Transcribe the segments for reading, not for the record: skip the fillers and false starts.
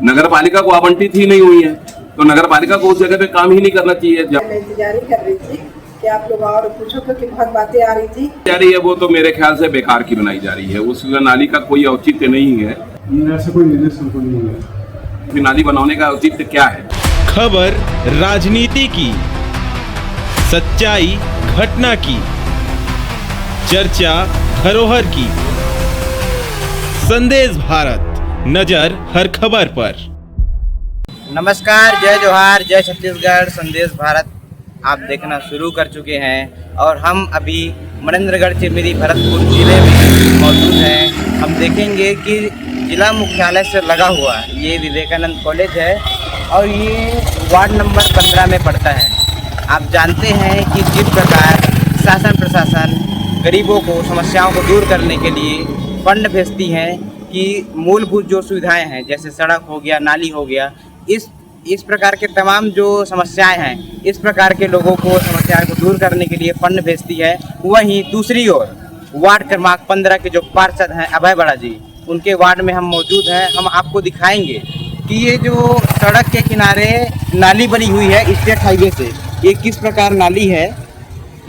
नगर पालिका को आवंटित ही नहीं हुई है, तो नगर पालिका को उस जगह पे काम ही नहीं करना चाहिए। मैं इंतजार ही कर रही थी कि आप लोग और पूछो, क्योंकि बहुत बातें आ रही थी। जा रही है वो तो मेरे ख्याल से बेकार की बनाई जा रही है, उस नाली का कोई औचित्य नहीं है। ऐसा कोई निर्देश हमको नहीं है। नाली बनाने का औचित्य क्या है? खबर राजनीति की, सच्चाई घटना की, चर्चा धरोहर की। संदेश भारत, नजर हर खबर पर। नमस्कार, जय जोहार, जय छत्तीसगढ़। संदेश भारत आप देखना शुरू कर चुके हैं और हम अभी मनेंद्रगढ़ चिरमिरी भरतपुर जिले में मौजूद हैं। हम देखेंगे कि जिला मुख्यालय से लगा हुआ ये विवेकानंद कॉलेज है और ये वार्ड नंबर 15 में पड़ता है। आप जानते हैं कि जिस प्रकार शासन प्रशासन गरीबों को समस्याओं को दूर करने के लिए फंड भेजती हैं कि मूलभूत जो सुविधाएं हैं जैसे सड़क हो गया, नाली हो गया, इस प्रकार के तमाम जो समस्याएं हैं, इस प्रकार के लोगों को समस्याओं को दूर करने के लिए फंड भेजती है। वहीं दूसरी ओर वार्ड क्रमांक 15 के जो पार्षद हैं अभय बड़ा जी, उनके वार्ड में हम मौजूद हैं। हम आपको दिखाएंगे कि ये जो सड़क के किनारे नाली बनी हुई है स्टेट हाईवे से, ये किस प्रकार नाली है।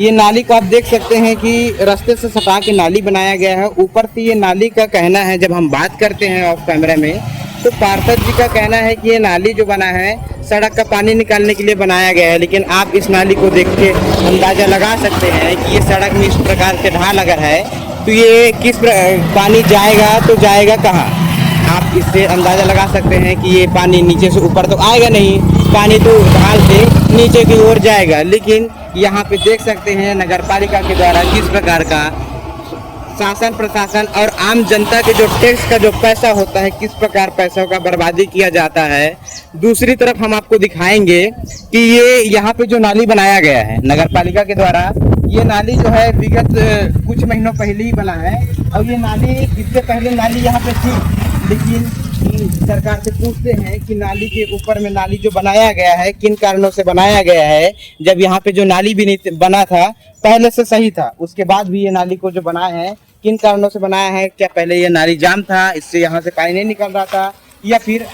ये नाली को आप देख सकते हैं कि रास्ते से सटा के नाली बनाया गया है। ऊपर से ये नाली का कहना है, जब हम बात करते हैं ऑफ कैमरा में, तो पार्षद जी का कहना है कि ये नाली जो बना है सड़क का पानी निकालने के लिए बनाया गया है। लेकिन आप इस नाली को देख के अंदाज़ा लगा सकते हैं कि ये सड़क में इस प्रकार से ढाल अगर है तो ये किस पानी जाएगा तो जाएगा कहाँ। आप इससे अंदाज़ा लगा सकते हैं कि ये पानी नीचे से ऊपर तो आएगा नहीं, पानी तो ढाल से नीचे की ओर जाएगा। लेकिन यहाँ पे देख सकते हैं नगर पालिका के द्वारा किस प्रकार का शासन प्रशासन और आम जनता के जो टैक्स का जो पैसा होता है, किस प्रकार पैसों का बर्बादी किया जाता है। दूसरी तरफ हम आपको दिखाएंगे कि ये यहाँ पे जो नाली बनाया गया है नगर पालिका के द्वारा, ये नाली जो है विगत कुछ महीनों पहले ही बना है। और ये नाली, इससे पहले नाली यहाँ पे थी, लेकिन सरकार से पूछते हैं कि नाली के ऊपर में नाली जो बनाया गया है किन कारणों से बनाया गया है। जब यहाँ पे जो नाली भी नहीं बना था, पहले से सही था, उसके बाद भी ये नाली को जो बनाया है किन कारणों से बनाया है। क्या पहले ये नाली जाम था, इससे यहाँ से पानी नहीं निकल रहा था, या फिर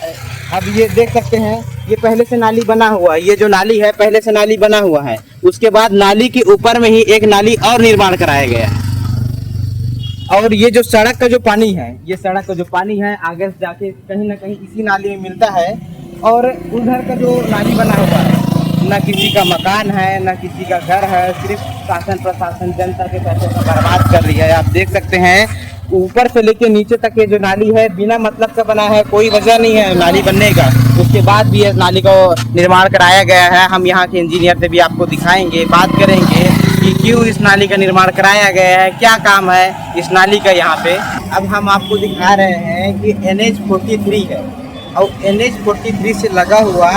अब ये देख सकते हैं ये पहले से नाली बना हुआ है। ये जो नाली है पहले से नाली बना हुआ है, उसके बाद नाली के ऊपर में ही एक नाली और निर्माण कराया गया है। और ये जो सड़क का जो पानी है, ये सड़क का जो पानी है आगे से जाके कहीं ना कहीं इसी नाली में मिलता है। और उधर का जो नाली बना हुआ है, न किसी का मकान है, न किसी का घर है, सिर्फ शासन प्रशासन जनता के पैसे का बर्बाद कर रही है। आप देख सकते हैं ऊपर से लेके नीचे तक ये जो नाली है बिना मतलब का बना है, कोई वजह नहीं है नाली बनने का। उसके बाद भी इस नाली को निर्माण कराया गया है। हम यहाँ के इंजीनियर से भी आपको दिखाएंगे, बात करेंगे कि क्यों इस नाली का निर्माण कराया गया है, क्या काम है इस नाली का यहाँ पे। अब हम आपको दिखा रहे हैं कि NH-43 है और NH-43 से लगा हुआ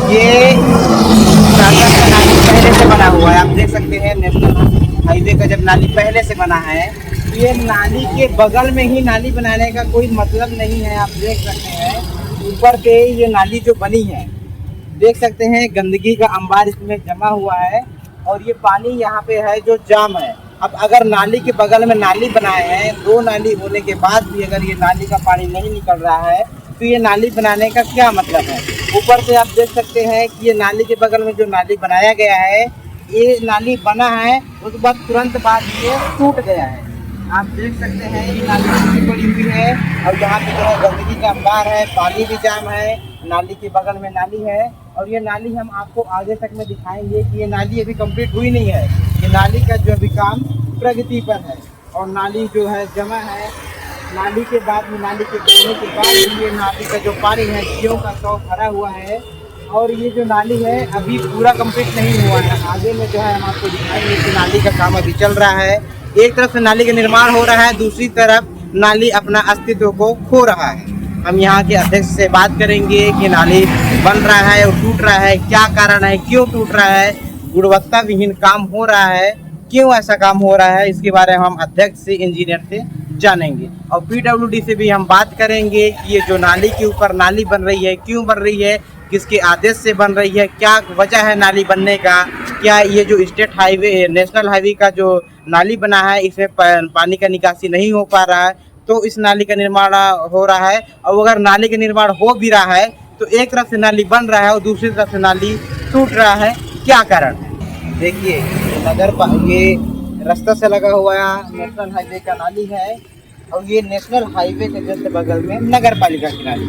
ये नाली पहले से बना हुआ है। आप देख सकते हैं नेशनल हाईवे का जब नाली पहले से बना है, ये नाली के बगल में ही नाली बनाने का कोई मतलब नहीं है। आप देख सकते हैं ऊपर के ये नाली जो बनी है, देख सकते हैं गंदगी का अंबार इसमें जमा हुआ है और ये पानी यहाँ पे है जो जाम है। अब अगर नाली के बगल में नाली बनाए हैं, दो नाली होने के बाद भी अगर ये नाली का पानी नहीं निकल रहा है तो ये नाली बनाने का क्या मतलब है। ऊपर से आप देख सकते हैं कि ये नाली के बगल में जो नाली बनाया गया है, ये नाली बना है उसके बाद तुरंत बाद ये टूट गया है। आप देख सकते हैं ये नाली पड़ी हुई है और यहाँ पे जो है गंदगी का अंबार है, पानी भी जाम है, नाली के बगल में नाली है। और ये नाली हम आपको आगे तक में दिखाएंगे कि ये नाली अभी कंप्लीट हुई नहीं है। ये नाली का जो अभी काम प्रगति पर है और नाली जो है जमा है। नाली के बाद में, नाली के गिरने के बाद ये नाली का जो पानी है जियो का सौ भरा हुआ है। और ये जो नाली है अभी पूरा कंप्लीट नहीं हुआ है। आगे में जो है हम आपको दिखाएंगे कि नाली का काम अभी चल रहा है। एक तरफ से नाली का निर्माण हो रहा है, दूसरी तरफ नाली अपना अस्तित्व को खो रहा है। हम यहाँ के अध्यक्ष से बात करेंगे कि नाली बन रहा है और टूट रहा है, क्या कारण है, क्यों टूट रहा है, गुणवत्ता विहीन काम हो रहा है, क्यों ऐसा काम हो रहा है, इसके बारे में हम अध्यक्ष से, इंजीनियर से जानेंगे। और PWD से भी हम बात करेंगे कि ये जो नाली के ऊपर नाली बन रही है क्यों बन रही है, किसके आदेश से बन रही है, क्या वजह है नाली बनने का, क्या ये जो स्टेट हाईवे नेशनल हाईवे का जो नाली बना है इसमें पानी का निकासी नहीं हो पा रहा है। तो इस नाली का निर्माण हो रहा है, और अगर नाली का निर्माण हो भी रहा है तो एक तरफ से नाली बन रहा है और दूसरी तरफ से नाली टूट रहा है। क्या कारण है? देखिए, ये रास्ता से लगा हुआ नेशनल हाईवे का नाली है, और ये नेशनल हाईवे के जस्ट बगल में नगर पालिका की नाली,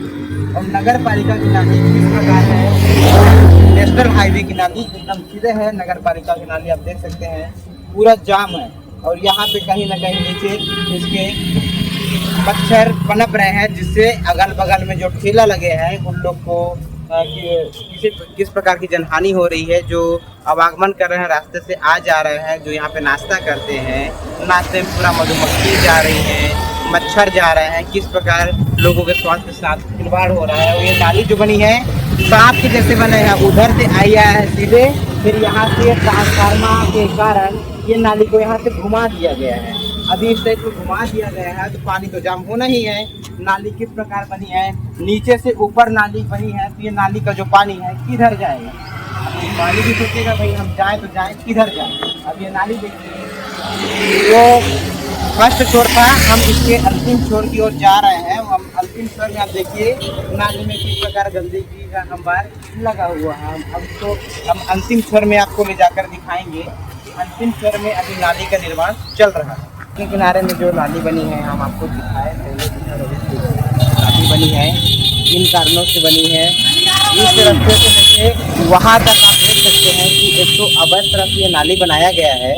और नगर पालिका की नाली किस प्रकार है? नेशनल हाईवे की नाली एकदम सीधे है, नगर पालिका की नाली आप देख सकते हैं पूरा जाम है, और यहाँ पे कहीं ना कहीं नीचे इसके मच्छर पनप रहे हैं, जिससे अगल बगल में जो ठेला लगे हैं उन लोग को किस प्रकार की जनहानि हो रही है। जो आवागमन कर रहे हैं, रास्ते से आ जा रहे हैं, जो यहाँ पे नाश्ता करते हैं, नाश्ते में पूरा मधुमक्खी जा रही है, मच्छर जा रहे हैं, किस प्रकार लोगों के स्वास्थ्य के साथ खिलवाड़ हो रहा है। और ये नाली जो बनी है सांप के जैसे बने हैं, उधर से आया है सीधे, फिर यहाँ से ट्रांसफार्मर के कारण ये नाली को यहाँ से घुमा दिया गया है। अभी इस टाइप को घुमा दिया गया है तो पानी तो जाम होना ही है। नाली किस प्रकार बनी है, नीचे से ऊपर नाली बनी है, तो ये नाली का जो पानी है किधर जाएगा? नाली भी सोचेगा भाई हम जाए तो जाए, किधर जाए? अब ये नाली देखिए, तो फर्स्ट छोर था, हम इसके अंतिम छोर की ओर जा रहे हैं। हम अंतिम छोर में आप देखिए नाली में किस प्रकार गंदगी का अंबार लगा हुआ है। हम अंतिम छोर में आपको ले जाकर दिखाएंगे। अंतिम छोर में अभी नाली का निर्माण चल रहा है। के किनारे में जो नाली बनी है हम आपको दिखाए, नाली बनी है, इन कारणों से बनी है। इस रास्ते से लेके वहाँ तक आप देख सकते हैं कि एक तो अवैध तरफ ये नाली बनाया गया है,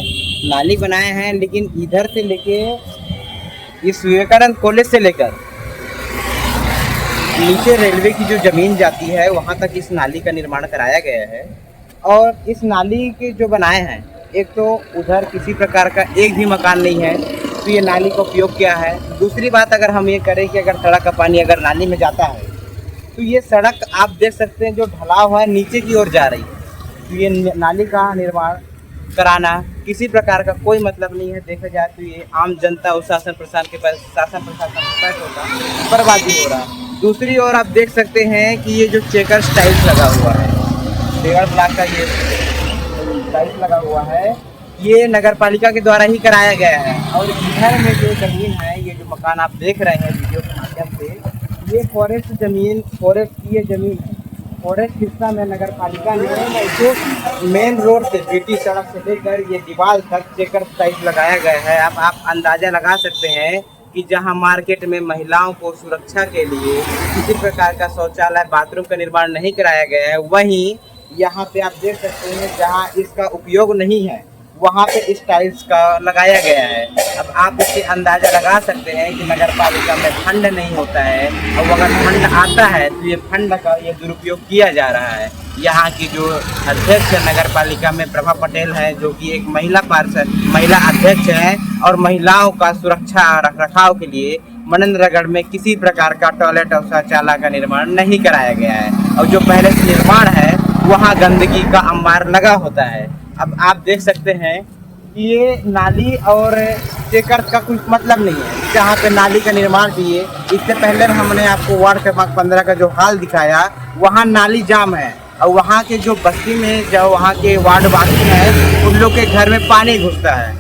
नाली बनाए हैं, लेकिन इधर से लेके इस विवेकानंद कॉलेज से लेकर नीचे रेलवे की जो ज़मीन जाती है वहाँ तक इस नाली का निर्माण कराया गया है। और इस नाली के जो बनाए हैं, एक तो उधर किसी प्रकार का एक भी मकान नहीं है, तो ये नाली का उपयोग क्या है। दूसरी बात, अगर हम ये करें कि अगर सड़क का पानी अगर नाली में जाता है तो ये सड़क आप देख सकते हैं जो ढला हुआ है नीचे की ओर जा रही है, तो ये नाली का निर्माण कराना किसी प्रकार का कोई मतलब नहीं है। देखा जाए तो ये आम जनता और शासन प्रशासन के पास होगा, बर्बादी हो रहा है। दूसरी ओर आप देख सकते हैं कि ये जो चेकर टाइल्स लगा हुआ है, 1.5 लाख का ये टाइल्स लगा हुआ है, ये नगर पालिका के द्वारा ही कराया गया है। और इधर में जो ज़मीन है, ये जो मकान आप देख रहे हैं वीडियो के माध्यम से, ये फॉरेस्ट ज़मीन, फॉरेस्ट की ये ज़मीन, फॉरेस्ट हिस्सा में नगर पालिका ने जो मेन रोड से बीटी सड़क से लेकर ये दीवार तक चेकर टाइल्स लगाया गया है। अब आप अंदाज़ा लगा सकते हैं कि जहां मार्केट में महिलाओं को सुरक्षा के लिए किसी प्रकार का शौचालय, बाथरूम का निर्माण नहीं कराया गया है, वहीं यहाँ पे आप देख सकते हैं जहाँ इसका उपयोग नहीं है वहाँ पे इस टाइल्स का लगाया गया है। अब आप इससे अंदाज़ा लगा सकते हैं कि नगर पालिका में फंड नहीं होता है, और अगर फंड आता है तो ये फंड का ये दुरुपयोग किया जा रहा है। यहाँ की जो अध्यक्ष है नगर पालिका में, प्रभा पटेल है, जो कि एक महिला अध्यक्ष है, और महिलाओं का सुरक्षा रख रखाव के लिए मनेंद्रगढ़ में किसी प्रकार का टॉयलेट और शौचालय का निर्माण नहीं कराया गया है। और जो पहले से निर्माण है वहाँ गंदगी का अंबार लगा होता है। अब आप देख सकते हैं कि ये नाली और चेकर का कुछ मतलब नहीं है। जहाँ पे नाली का निर्माण किए, इससे पहले हमने आपको वार्ड क्रमांक 15 का जो हाल दिखाया, वहाँ नाली जाम है, और वहाँ के जो बस्ती में जो वहाँ के वार्ड वासी हैं उन लोग के घर में पानी घुसता है,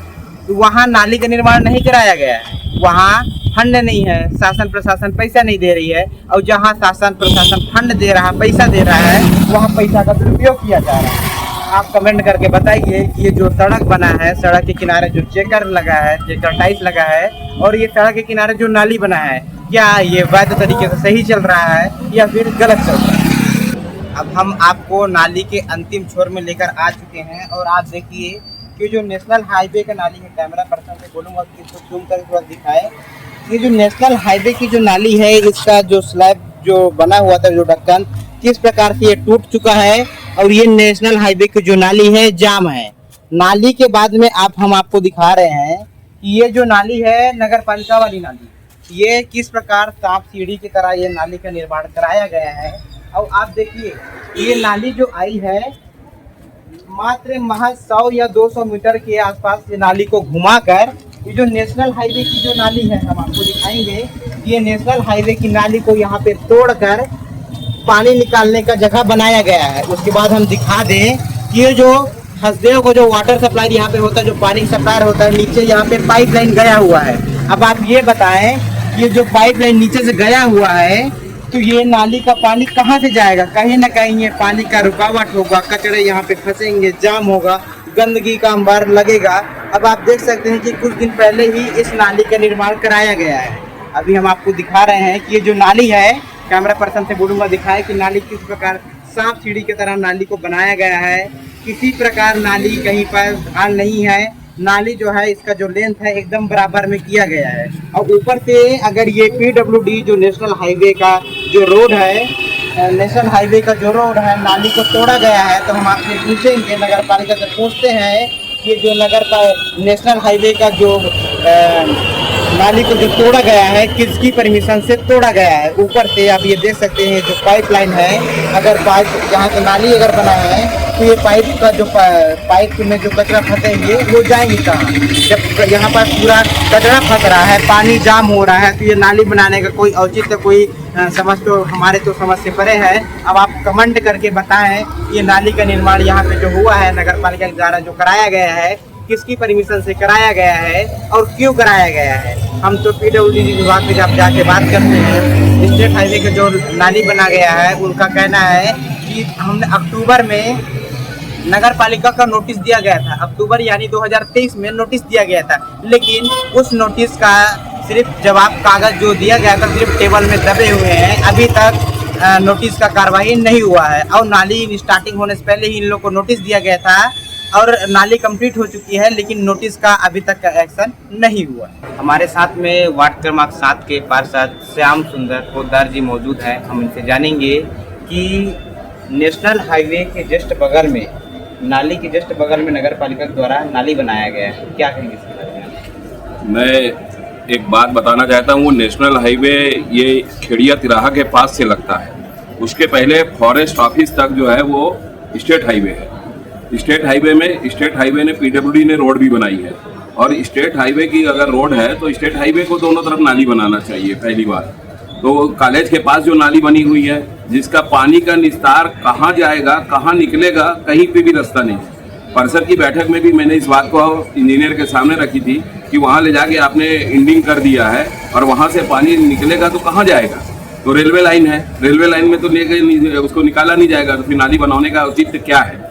तो वहाँ नाली का निर्माण नहीं कराया गया है। वहाँ फंड नहीं है, शासन प्रशासन पैसा नहीं दे रही है, और जहाँ शासन प्रशासन फंड दे रहा है, पैसा दे रहा है, वहाँ पैसा का दुरुपयोग किया जा रहा है। आप कमेंट करके बताइए कि ये जो सड़क बना है, सड़क के किनारे जो चेकर लगा है, चेकर टाइल्स लगा है, और ये सड़क के किनारे जो नाली बना है, क्या ये वैध तरीके से सही चल रहा है या फिर गलत चल रहा है। अब हम आपको नाली के अंतिम छोर में लेकर आ चुके हैं, और आप देखिए कि जो नेशनल हाईवे का नाली है, कैमरा पर्सन से बोलूँगा कि इसको जूम करके थोड़ा दिखाए। ये जो नेशनल हाईवे की जो नाली है, इसका जो स्लैब जो बना हुआ था, जो ढक्कन, किस प्रकार से ये टूट चुका है, और ये नेशनल हाईवे की जो नाली है जाम है। नाली के बाद में हम आपको दिखा रहे हैं कि ये जो नाली है नगर पालिका वाली नाली, ये किस प्रकार सांप सीढ़ी की तरह ये नाली का निर्माण कराया गया है। और आप देखिए ये नाली जो आई है मात्र महज 100 या 200 मीटर के आसपास ये नाली को घुमाकर, ये जो नेशनल हाईवे की जो नाली है हम आपको दिखाएंगे। ये नेशनल हाईवे की नाली को यहाँ पे तोड़कर पानी निकालने का जगह बनाया गया है। उसके बाद हम दिखा दें कि ये जो हसदेव को जो वाटर सप्लाई यहाँ पे होता है, जो पानी सप्लाई होता है, नीचे यहाँ पे पाइपलाइन गया हुआ है। अब आप ये बताएं ये जो पाइपलाइन नीचे से गया हुआ है, तो ये नाली का पानी कहाँ से जाएगा? कहीं ना कहीं ये पानी का रुकावट होगा, कचरे यहाँ पे फंसेंगे, जाम होगा, गंदगी का अंबार लगेगा। अब आप देख सकते हैं कि कुछ दिन पहले ही इस नाली का निर्माण कराया गया है। अभी हम आपको दिखा रहे हैं कि ये जो नाली है, कैमरा पर्सन से बोलूँगा दिखाए कि नाली किस प्रकार सांप सीढ़ी की तरह नाली को बनाया गया है। किसी प्रकार नाली कहीं पर ढाल नहीं है। नाली जो है इसका जो लेंथ है एकदम बराबर में किया गया है। और ऊपर से अगर ये PWD जो नेशनल हाईवे का जो रोड है, नेशनल हाईवे का जो रोड है, नाली को तोड़ा गया है, तो हम आपसे पूछेंगे, नगर पालिका से पूछते हैं कि जो नेशनल हाईवे का जो नाली को जो तोड़ा गया है, किसकी परमिशन से तोड़ा गया है। ऊपर से आप ये देख सकते हैं जो पाइपलाइन है, अगर पाइप जहाँ से नाली अगर बना है, तो ये पाइप का जो पाइप में जो कचरा फंसेंगे वो जाएंगे कहाँ? जब यहाँ पर पूरा कचरा फंस रहा है, पानी जाम हो रहा है, तो ये नाली बनाने का कोई औचित्य, कोई समझ तो हमारे तो समझ से परे है। अब आप कमेंट करके बताएं ये नाली का निर्माण यहाँ पे जो हुआ है नगर पालिका के द्वारा जो कराया गया है, किसकी परमिशन से कराया गया है और क्यों कराया गया है। हम तो PWD विभाग में जब जाके बात करते हैं, स्टेट हाईवे का जो नाली बना गया है, उनका कहना है कि हमने अक्टूबर में नगर पालिका का नोटिस दिया गया था। अक्टूबर यानी 2023 में नोटिस दिया गया था, लेकिन उस नोटिस का सिर्फ जवाब कागज जो दिया गया था सिर्फ टेबल में दबे हुए हैं। अभी तक नोटिस का कार्रवाई नहीं हुआ है। और नाली स्टार्टिंग होने से पहले ही इन लोग को नोटिस दिया गया था और नाली कंप्लीट हो चुकी है, लेकिन नोटिस का अभी तक का एक्शन नहीं हुआ। हमारे साथ में वार्ड क्रमांक 7 के पार्षद श्याम सुंदर पोद्दार जी मौजूद हैं। हम इनसे जानेंगे कि नेशनल हाईवे के जस्ट बगल में, नाली के जस्ट बगल में नगर पालिका द्वारा नाली बनाया गया है, क्या कहेंगे इसके बारे में? मैं एक बात बताना चाहता हूँ। नेशनल हाईवे ये खेड़िया तिराहा के पास से लगता है। उसके पहले फॉरेस्ट ऑफिस तक जो है वो स्टेट हाईवे है। स्टेट हाईवे ने PWD ने रोड भी बनाई है। और स्टेट हाईवे की अगर रोड है तो स्टेट हाईवे को दोनों तरफ नाली बनाना चाहिए। पहली बात तो कॉलेज के पास जो नाली बनी हुई है, जिसका पानी का निस्तार कहाँ जाएगा, कहाँ निकलेगा, कहीं पे भी रास्ता नहीं। परिषद की बैठक में भी मैंने इस बात को इंजीनियर के सामने रखी थी कि वहाँ ले जाके आपने इंडिंग कर दिया है और वहाँ से पानी निकलेगा तो कहाँ जाएगा? तो रेलवे लाइन है, रेलवे लाइन में तो लेके उसको निकाला नहीं जाएगा, तो फिर नाली बनाने का औचित्य क्या है?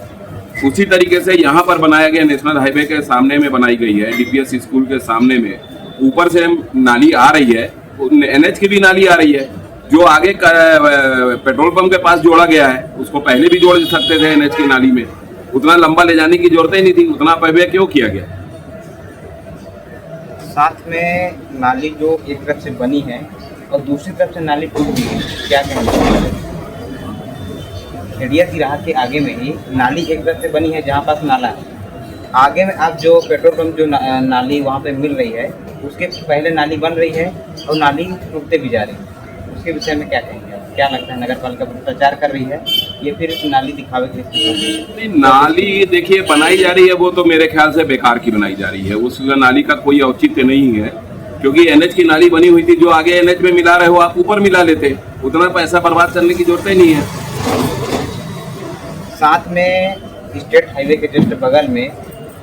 उसी तरीके से यहाँ पर बनाया गया, नेशनल हाईवे के सामने में बनाई गई है, DPS स्कूल के सामने में ऊपर से नाली आ रही है, NH की भी नाली आ रही है। जो आगे पेट्रोल पंप के पास जोड़ा गया है, उसको पहले भी जोड़ सकते थे NH की नाली में। उतना लंबा ले जाने की जरूरत ही नहीं थी, उतना पहले क्यों किया गया? साथ में नाली जो एक तरफ से बनी है और दूसरी तरफ से नाली टूट गई है, क्या कहेंगे? खेड़िया तिराहा के आगे में ही नाली एक तरफ से बनी है जहाँ पास नाला है, आगे में आप जो पेट्रोल पंप जो नाली वहाँ पे मिल रही है, उसके पहले नाली बन रही है और नाली टूटते भी जा रही है। उसके विषय में क्या कहेंगे? क्या लगता है नगर पालिका भ्रष्टाचार कर रही है, ये फिर नाली दिखावे के लिए? नाली देखिए बनाई जा रही है, वो तो मेरे ख्याल से बेकार की बनाई जा रही है। उस नाली का कोई औचित्य नहीं है, क्योंकि NH की नाली बनी हुई थी। जो आगे NH में मिला रहे हो आप ऊपर मिला लेते, उतना पैसा बर्बाद करने की जरूरत ही नहीं है। साथ में स्टेट हाईवे के जस्ट बगल में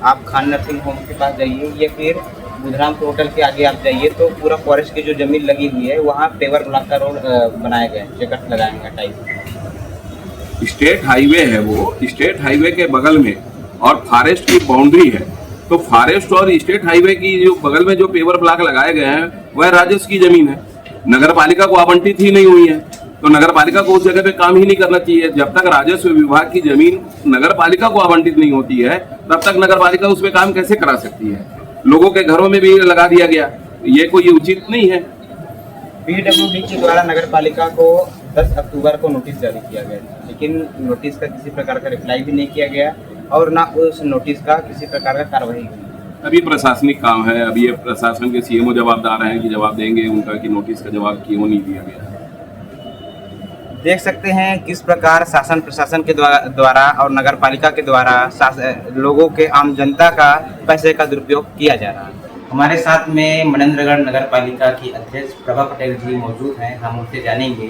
आप खान नर्सिंग होम के पास जाइए या फिर बुधरामपुर होटल के आगे आप जाइए, तो पूरा फॉरेस्ट की जो जमीन लगी हुई है वहाँ पेवर ब्लॉक का रोड बनाया गया है, चेकर्स लगाए हैं टाइप। स्टेट हाईवे है वो, स्टेट हाईवे के बगल में और फॉरेस्ट की बाउंड्री है। तो फॉरेस्ट और स्टेट हाईवे की जो बगल में जो पेवर ब्लॉक लगाए गए हैं वह राजस्व की जमीन है, नगर पालिका को आवंटित ही नहीं हुई है। तो नगर पालिका को उस जगह पे काम ही नहीं करना चाहिए। जब तक राजस्व विभाग की जमीन नगर पालिका को आवंटित नहीं होती है, तब तक नगर पालिका उस पर काम कैसे करा सकती है? लोगों के घरों में भी लगा दिया गया, ये कोई उचित नहीं है। PWD के द्वारा नगर पालिका को 10 अक्टूबर को नोटिस जारी किया गया, लेकिन नोटिस का किसी प्रकार का रिप्लाई भी नहीं किया गया और ना उस नोटिस का किसी प्रकार का कार्रवाई हुई। अभी प्रशासनिक काम है, अभी ये प्रशासन के CMO जवाबदार हैं कि जवाब देंगे उनका कि नोटिस का जवाब क्यों नहीं दिया गया। देख सकते हैं किस प्रकार शासन प्रशासन के द्वारा और नगर पालिका के द्वारा लोगों के आम जनता का पैसे का दुरुपयोग किया जा रहा है। हमारे साथ में मनेंद्रगढ़ नगर पालिका की अध्यक्ष प्रभा पटेल जी मौजूद हैं। हम उनसे जानेंगे,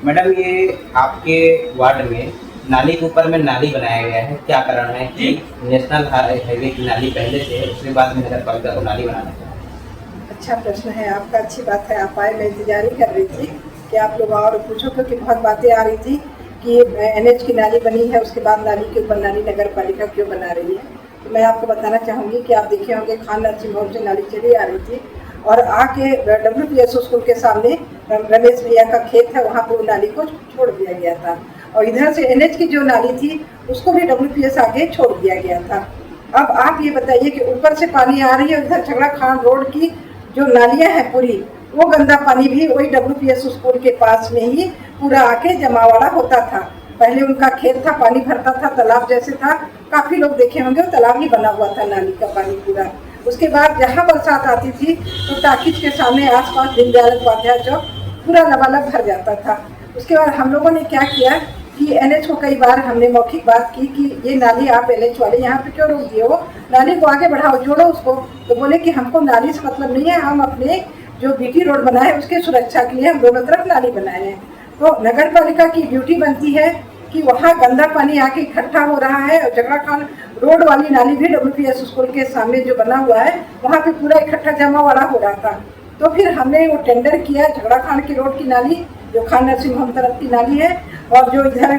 मैडम ये आपके वार्ड में नाली के ऊपर में नाली बनाया गया है, क्या कारण है कि नेशनल हाईवे की नाली पहले से उसके बाद में नगर पालिका को नाली बनाना है? अच्छा प्रश्न है आपका, अच्छी बात है आप आए। मैं इंतजार ही कर रही थी कि आप लोग और पूछो, क्योंकि बहुत बातें आ रही थी कि NH की नाली बनी है, उसके बाद नाली के ऊपर नाली नगर पालिका क्यों बना रही है। तो मैं आपको बताना चाहूँगी कि आप देखे होंगे खान नरसिंह होम से नाली चली आ रही थी और आके WPSO स्कूल के सामने रमेश भैया का खेत है, वहाँ पर वो नाली को छोड़ दिया गया था और इधर से NH की जो नाली थी उसको भी WPS आगे छोड़ दिया गया था। अब आप ये बताइए कि ऊपर से पानी आ रही है, इधर झगड़ा खान रोड की जो नालियाँ हैं पूरी, वो गंदा पानी भी वही WPS स्कूल के पास में ही पूरा आके जमावड़ा होता था। पहले उनका खेत था, पानी भरता था, तालाब जैसे था, काफ़ी लोग देखे होंगे, वो तालाब ही बना हुआ था नाली का पानी पूरा। उसके बाद जहाँ बरसात आती थी तो टाकिज के सामने आसपास दीनदयाल उपाध्याय चौक पूरा लबालब भर जाता था। उसके बाद हम लोगों ने क्या किया कि NH को कई बार हमने मौखिक बात की कि ये नाली आप NH वाले यहाँ पे क्यों रोक दिए हो, नाली को आगे बढ़ाओ, जोड़ो उसको। तो बोले कि हमको नाली से मतलब नहीं है, हम अपने जो BT रोड बनाए उसके सुरक्षा के लिए हम दोनों तरफ नाली बनाए हैं। तो नगर पालिका की ड्यूटी बनती है कि वहाँ गंदा पानी आके इकट्ठा हो रहा है और झगड़ा खान रोड वाली नाली भी WPS स्कूल के सामने जो बना हुआ है वहाँ पे पूरा इकट्ठा जमा वाला हो रहा था। तो फिर हमने वो टेंडर किया झगड़ा खान की रोड की नाली जो खान नरसिंह होम तरफ की नाली है और जो इधर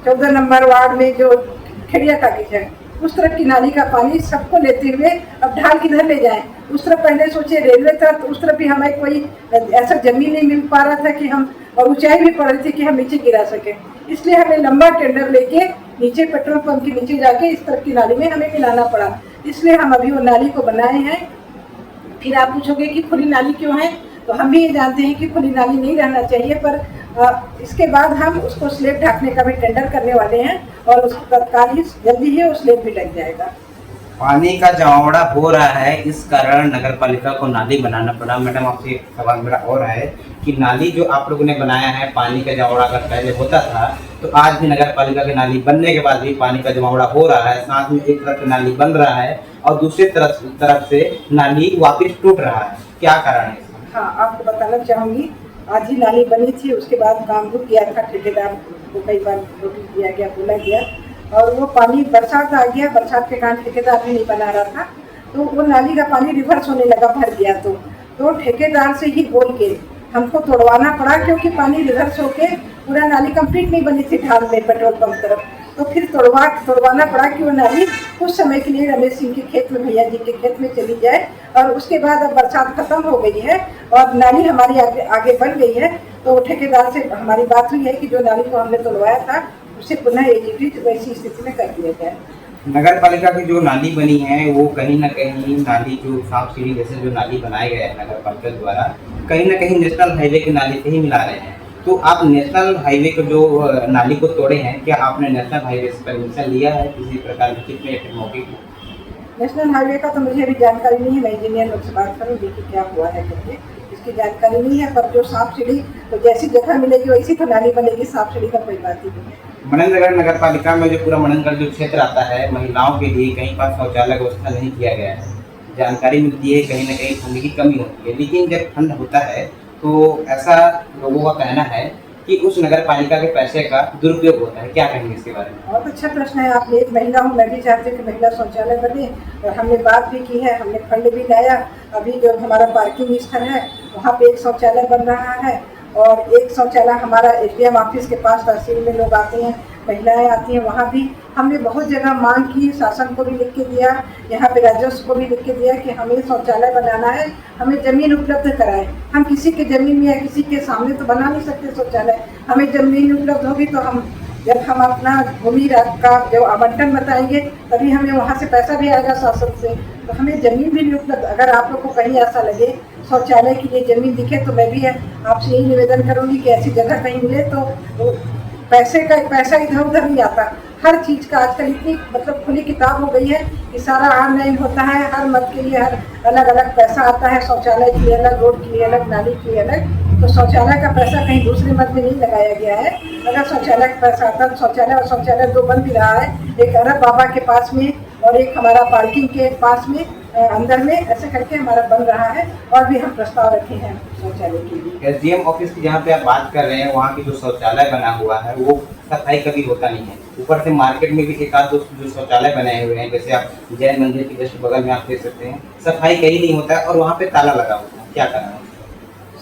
14 नंबर वार्ड में जो खेड़िया टाकिज है उस तरफ की नाली का पानी सबको लेते हुए अब ढाल किधर ले जाएं। उस तरफ पहले सोचे रेलवे तरफ, तो उस तरफ भी हमें कोई ऐसा जमीन नहीं मिल पा रहा था कि हम, और ऊंचाई भी पड़ रही थी कि हम नीचे गिरा सके, इसलिए हमें लंबा टेंडर लेके नीचे पेट्रोल पंप के नीचे जाके इस तरफ की नाली में हमें मिलाना पड़ा। इसलिए हम अभी वो नाली को बनाए हैं। फिर आप पूछोगे कि खुली नाली क्यों है, तो हम भी ये जानते हैं कि खुली नाली नहीं रहना चाहिए, पर इसके बाद हम उसको स्लेब ढकने का भी टेंडर करने वाले हैं और उसको तत्काल ही जल्दी ही वो स्लेब भी लग जाएगा। पानी का जमावड़ा हो रहा है, इस कारण नगर पालिका को नाली बनाना पड़ा। मैडम आपसे एक सवाल मेरा और है कि नाली जो आप लोगों ने बनाया है, पानी का जमावड़ा अगर पहले होता था तो आज भी नगर पालिका की नाली बनने के बाद भी पानी का जमावड़ा हो रहा है, साथ में एक तरफ से नाली बन रहा है और दूसरी तरफ से नाली वापस टूट रहा है, क्या कारण है? हाँ, आपको बताना चाहूँगी, आज ही नाली बनी थी, उसके बाद काम रुक गया था, ठेकेदार को कई बार नोटिस दिया गया, बोला गया और वो पानी बरसात आ गया, बरसात के कारण ठेकेदार भी नहीं बना रहा था, तो वो नाली का पानी रिवर्स होने लगा, भर गया। तो ठेकेदार से ही बोल के हमको तोड़वाना पड़ा, क्योंकि पानी रिवर्स होके पूरा नाली कंप्लीट नहीं बनी थी ढाल में पेट्रोल पंप तरफ। तो फिर तोड़वाना पड़ा कि वो नाली कुछ समय के लिए रमेश सिंह के खेत में, भैया जी के खेत में चली जाए और उसके बाद अब बरसात खत्म हो गई है और नाली हमारी आगे बढ़ गई है। तो ठेकेदार से हमारी बात हुई है कि जो नाली को हमने तोड़वाया था उसे पुनः एडिट वैसी स्थिति में कर दिया जाए। नगर पालिका की जो नाली बनी है वो कहीं ना कहीं नाली जो सांप सीढ़ी जैसे जो नाली बनाए गए हैं नगर पालिका द्वारा, कहीं ना कहीं नेशनल हाईवे की नाली से ही मिला रहे हैं। तो आप नेशनल हाईवे को जो नाली को तोड़े हैं, क्या आपने नेशनल हाईवे से परमिशन लिया है किसी प्रकार की, कितने मौके को? नेशनल हाईवे का तो मुझे अभी जानकारी नहीं है, मैं इंजीनियर लोग से बात करूँगी कि क्या हुआ है करके, इसकी जानकारी नहीं है। पर जो सांप सीढ़ी तो जैसी जगह मिलेगी वैसी तो नाली बनेगी, सांप सीढ़ी का कोई बात ही नहीं है। मनेंद्रगढ़ नगर पालिका में जो पूरा मनेंद्रगढ़ जो क्षेत्र आता है, महिलाओं के लिए कहीं पर शौचालय व्यवस्था नहीं किया गया है। जानकारी मिलती है कहीं ना कहीं फंड की कमी होती है, लेकिन जब फंड होता है तो ऐसा लोगों का कहना है कि उस नगर पालिका के पैसे का दुरुपयोग होता है, क्या कहेंगे इसके बारे में? बहुत अच्छा प्रश्न है। आप एक महिला हूँ, मैं भी चाहती हूँ कि महिला शौचालय बने और हमने बात भी की है, हमने फंड भी लाया। अभी जो हमारा पार्किंग स्थल है वहाँ पे एक शौचालय बन रहा है और एक शौचालय हमारा SDM ऑफिस के पास तहसील में लोग आते हैं, महिलाएं आती हैं, वहाँ भी हमने बहुत जगह मांग की, शासन को भी लिख के दिया, यहाँ पे राजस्व को भी लिख के दिया कि हमें शौचालय बनाना है, हमें ज़मीन उपलब्ध कराएं। हम किसी के ज़मीन में या किसी के सामने तो बना नहीं सकते शौचालय, हमें ज़मीन उपलब्ध होगी तो जब हम अपना भूमि का जो आवंटन बताएंगे तभी हमें वहाँ से पैसा भी आएगा शासन से, तो हमें ज़मीन भी उपलब्ध। अगर आप लोग को कहीं ऐसा लगे शौचालय के लिए ज़मीन दिखे तो मैं भी आपसे यही निवेदन करूँगी कि ऐसी जगह कहीं मिले तो पैसा इधर उधर नहीं आता। हर चीज़ का आजकल इतनी मतलब खुली किताब हो गई है कि सारा ऑनलाइन होता है, हर मत के लिए हर अलग अलग पैसा आता है, शौचालय के लिए अलग, रोड के लिए अलग, नाली के लिए अलग। तो शौचालय का पैसा कहीं दूसरे मत में नहीं लगाया गया है। अगर शौचालय का पैसा आता तो शौचालय दो बन भी रहा है, एक अरब बाबा के पास में और एक हमारा पार्किंग के पास में अंदर में ऐसे करके हमारा बन रहा है और भी हम प्रस्ताव रखे हैं शौचालय के लिए। एसडीएम ऑफिस की जहाँ पे आप बात कर रहे हैं वहाँ की जो शौचालय बना हुआ है वो सफाई कभी होता नहीं है। ऊपर से मार्केट में भी एक आध दो जो शौचालय बनाए हुए हैं, जैसे आप जैन मंदिर के जस्ट बगल में आप देख सकते हैं, सफाई कहीं नहीं होता है और वहाँ पे ताला लगा होता है। क्या करना है?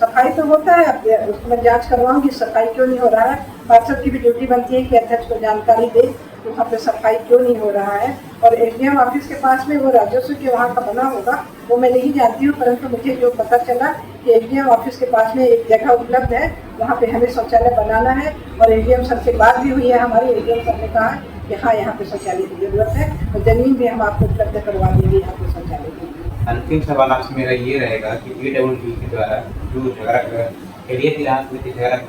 सफाई तो होता है, अब उसको मैं जांच करवाऊंगी सफाई क्यों नहीं हो रहा है। पार्षद की भी ड्यूटी बनती है कि अध्यक्ष को जानकारी दे वहाँ पे सफाई क्यों नहीं हो रहा है। और एसडीएम ऑफिस के पास में वो राजस्व के वहाँ का बना होगा वो मैं नहीं जानती हूँ, परंतु मुझे जो पता चला कि एसडीएम ऑफिस के पास में एक जगह उपलब्ध है, वहाँ पे हमें शौचालय बनाना है। और एसडीएम सर से बात भी हुई है हमारी, एसडीएम सर ने कहा कि हाँ यहाँ पे शौचालय की जरूरत है और जमीन भी हम आपको उपलब्ध करवा देंगे यहाँ पे शौचालय की। अंतिम सवाल आपसे मेरा ये रहेगा कि पीडब्ल्यूडी के द्वारा जो झगड़ा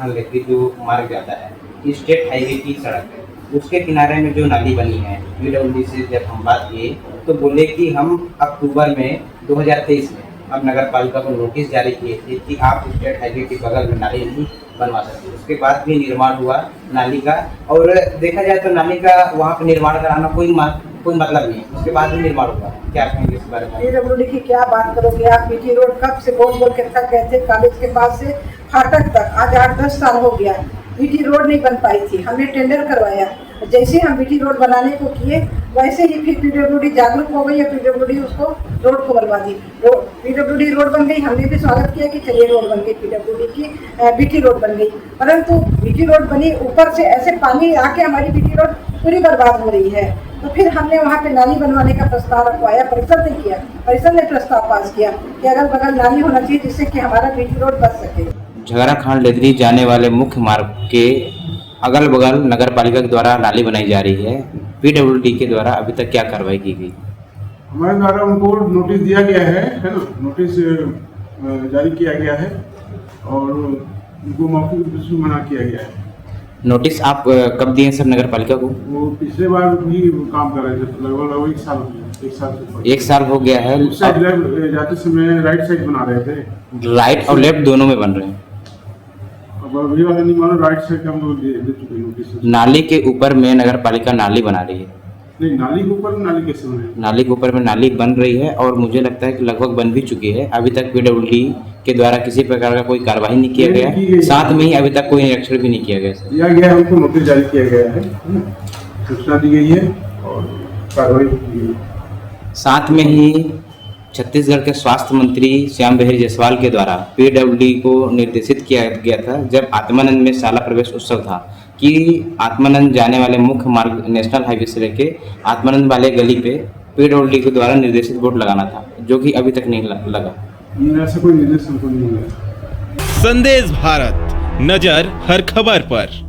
लेके जो मार्ग जाता है स्टेट हाईवे की सड़क है, उसके किनारे में जो नाली बनी है, पीडब्ल्यूडी से जब हम बात किए तो बोले कि हम अक्टूबर में 2023 में अब नगर पालिका को नोटिस जारी किए थे कि आप स्टेट हाईवे के बगल में नाली नहीं बनवा सकते। उसके बाद भी निर्माण हुआ नाली का, और देखा जाए तो नाली का वहाँ पर निर्माण कराना कोई मतलब नहीं है, उसके बाद भी निर्माण हुआ। क्या कहेंगे इस बारे में? पीडब्ल्यूडी की क्या बात करोगे आप? बीटी रोड कब से बोल के थक गए थे, कॉलेज के पास से फाटक तक आज 8-10 साल हो गया, बीटी रोड नहीं बन पाई थी। हमने टेंडर करवाया, जैसे हम बीटी रोड बनाने को किए वैसे ही फिर पीडब्ल्यूडी जागरूक हो गई और पीडब्ल्यूडी उसको रोड को बनवा दी। पीडब्ल्यूडी रोड बन गई, हमने भी स्वागत किया कि चलिए रोड बन गई पीडब्ल्यूडी की, बीटी रोड बन गई। परंतु बीटी रोड बनी, ऊपर से ऐसे पानी आके हमारी बीटी रोड पूरी बर्बाद हो रही है। तो फिर हमने वहाँ पे नाली बनवाने का प्रस्ताव रखवाया, परिषद ने किया, परिषद ने प्रस्ताव पास किया कि अगल बगल नाली होना चाहिए जिससे कि हमारा बीटी रोड बच सके। झगड़ा लेदरी जाने वाले मुख्य मार्ग के अगल बगल नगर पालिका के द्वारा नाली बनाई जा रही है, पीडब्ल्यूडी के द्वारा अभी तक क्या कार्रवाई की गई? हमारे द्वारा उनको नोटिस दिया गया है ना, नोटिस जारी किया गया है और उनको मौखिक रूप से मना किया गया है। नोटिस आप कब दिए सर नगर पालिका को? वो पिछले बार भी काम कर रहे थे, लगभग 1 साल हो गया, 1 साल से ऊपर। 1 साल हो गया है। उस साइड जाते समय राइट साइड बना रहे थे, राइट और लेफ्ट दोनों में बन रहे हैं। अब अभी वाला नहीं मानो, राइट साइड हम लोग दे चुके नोटिस। नाली के ऊपर में नगर पालिका नाली बना रही है। नहीं, नाली के ऊपर नाली कैसे बने? नाली के ऊपर में नाली बन रही है और मुझे लगता है कि लगभग बन भी चुकी है। अभी तक पीडब्ल्यूडी के द्वारा किसी प्रकार का कोई कार्रवाई नहीं किया गया, साथ में ही अभी तक कोई निरीक्षण भी नहीं किया गया। हमको नोटिस जारी किया गया है, सूचना दी गई है और कार्रवाई की गई है। साथ में ही छत्तीसगढ़ के स्वास्थ्य मंत्री श्याम बहेर जायसवाल के द्वारा पीडब्ल्यूडी को निर्देशित किया गया था, जब आत्मानंद में शाला प्रवेश उत्सव था, कि आत्मानंद जाने वाले मुख्य मार्ग नेशनल हाईवे से लेके आत्मानंद वाले गली पे पीडब्ल्यूडी के द्वारा निर्देशित बोर्ड लगाना था, जो कि अभी तक नहीं लगा। ऐसा कोई निर्देश हमको नहीं मिला। संदेश भारत, नजर हर खबर पर।